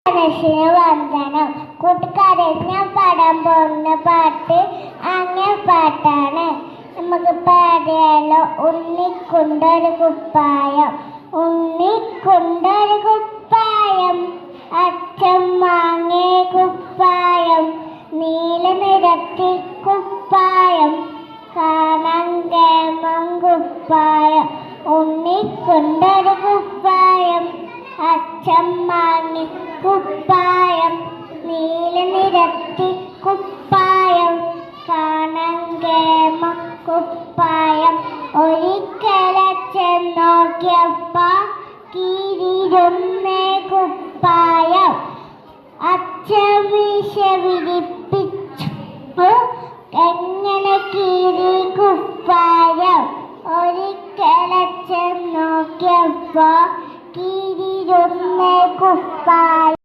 മനസ്സിന് വന്ദനം. കൂട്ടുകാരെ, ഞാൻ പാടാൻ പോകുന്ന പാട്ട് അങ്ങനെ പാട്ടാണ്. നമുക്ക് പാടിയാലോ? ഉണ്ണിക്കൊണ്ടൊരു കുപ്പായം, ഉണ്ണിക്കൊണ്ടൊരു കുപ്പായം, അച്ഛൻ വാങ്ങിയ കുപ്പായം, നീല നിറത്തിൽ കുപ്പായം, കാണാൻ കേമം കുപ്പായം, ഉണ്ണിക്കൊണ്ടൊരു കുപ്പായം, അച്ഛൻ വാങ്ങി കുപ്പായം, നീല നിറത്തിൽ കുപ്പായം, കാണാൻ കേമ കുപ്പായം. ഒരിക്കലച്ഛൻ നോക്കിയപ്പ കീറിയിരുന്നേ കുപ്പായം, അച്ഛൻ വീശ വിരിപ്പിച്ചു എങ്ങനെ കീറി കുപ്പായം. ഒരിക്കലച്ഛൻ നോക്കിയപ്പ കീറിയിരുന്നേ കുപ്പായം.